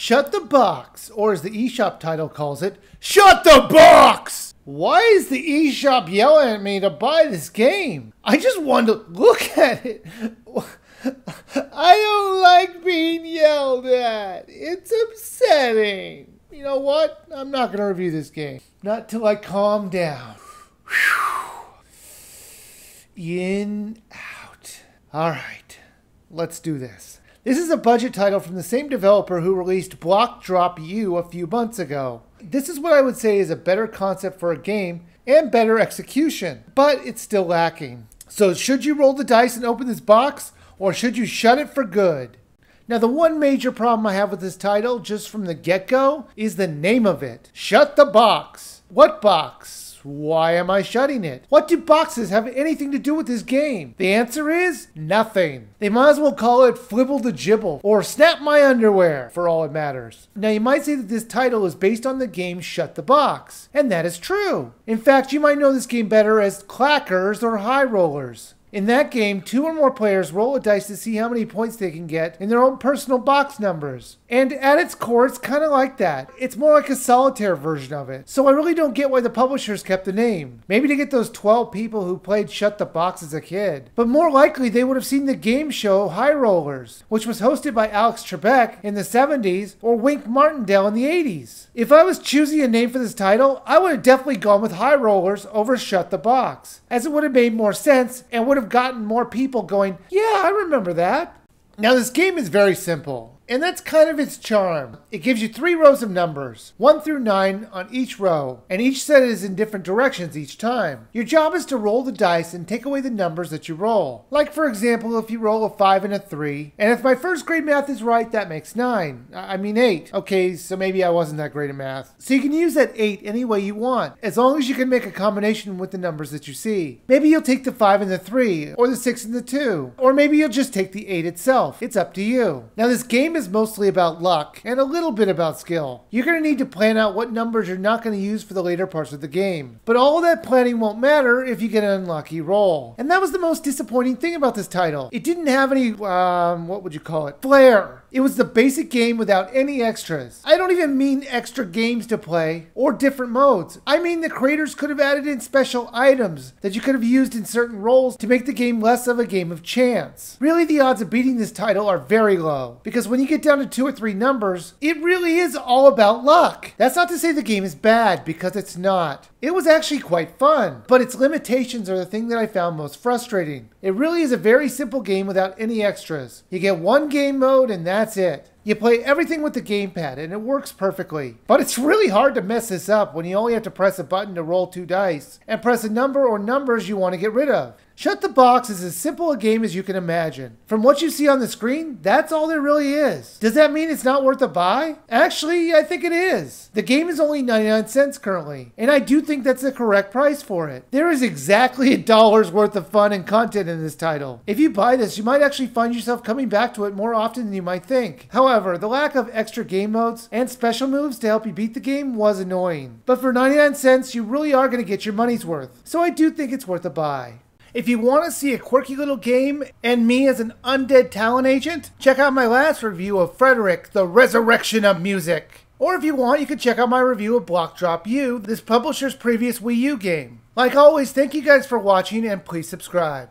Shut the box, or as the eShop title calls it, shut the box! Why is the eShop yelling at me to buy this game? I just want to look at it. I don't like being yelled at. It's upsetting. You know what? I'm not going to review this game. Not till I calm down. In, out. All right, let's do this. This is a budget title from the same developer who released Block Drop U a few months ago. This is what I would say is a better concept for a game and better execution, but it's still lacking. So should you roll the dice and open this box, or should you shut it for good? Now the one major problem I have with this title, just from the get-go, is the name of it. Shut the box. What box? Why am I shutting it? What do boxes have anything to do with this game? The answer is nothing. They might as well call it Flibble the Gibble or Snap My Underwear for all it matters. Now you might say that this title is based on the game Shut the Box, and that is true. In fact, you might know this game better as Clackers or High Rollers. In that game, 2 or more players roll a dice to see how many points they can get in their own personal box numbers. And at its core, it's kind of like that. It's more like a solitaire version of it. So I really don't get why the publishers kept the name. Maybe to get those 12 people who played Shut the Box as a kid. But more likely, they would have seen the game show High Rollers, which was hosted by Alex Trebek in the 70s or Wink Martindale in the 80s. If I was choosing a name for this title, I would have definitely gone with High Rollers over Shut the Box, as it would have made more sense and would have gotten more people going, yeah, I remember that. Now this game is very simple, and that's kind of its charm. It gives you 3 rows of numbers, 1 through 9 on each row, and each set is in different directions each time. Your job is to roll the dice and take away the numbers that you roll. Like for example, if you roll a 5 and a 3, and if my first grade math is right, that makes 9. I mean 8. Okay, so maybe I wasn't that great at math. So you can use that 8 any way you want, as long as you can make a combination with the numbers that you see. Maybe you'll take the 5 and the 3, or the 6 and the 2, or maybe you'll just take the 8 itself. It's up to you. Now this game is mostly about luck and a little bit about skill. You're going to need to plan out what numbers you're not going to use for the later parts of the game. But all of that planning won't matter if you get an unlucky roll. And that was the most disappointing thing about this title. It didn't have any, what would you call it? Flair. It was the basic game without any extras. I don't even mean extra games to play or different modes. I mean the creators could have added in special items that you could have used in certain roles to make the game less of a game of chance. Really, the odds of beating this title are very low, because when you get down to 2 or 3 numbers, it really is all about luck. That's not to say the game is bad, because it's not. It was actually quite fun, but its limitations are the thing that I found most frustrating. It really is a very simple game without any extras. You get one game mode and that's it. You play everything with the gamepad and it works perfectly. But it's really hard to mess this up when you only have to press a button to roll 2 dice and press a number or numbers you want to get rid of. Shut the Box is as simple a game as you can imagine. From what you see on the screen, that's all there really is. Does that mean it's not worth a buy? Actually, I think it is. The game is only 99 cents currently, and I do think that's the correct price for it. There is exactly $1 worth of fun and content in this title. If you buy this, you might actually find yourself coming back to it more often than you might think. However, the lack of extra game modes and special moves to help you beat the game was annoying. But for 99 cents, you really are going to get your money's worth. So I do think it's worth a buy. If you want to see a quirky little game and me as an undead talent agent, check out my last review of Frederick, the Resurrection of Music. Or if you want, you can check out my review of Block Drop U, this publisher's previous Wii U game. Like always, thank you guys for watching and please subscribe.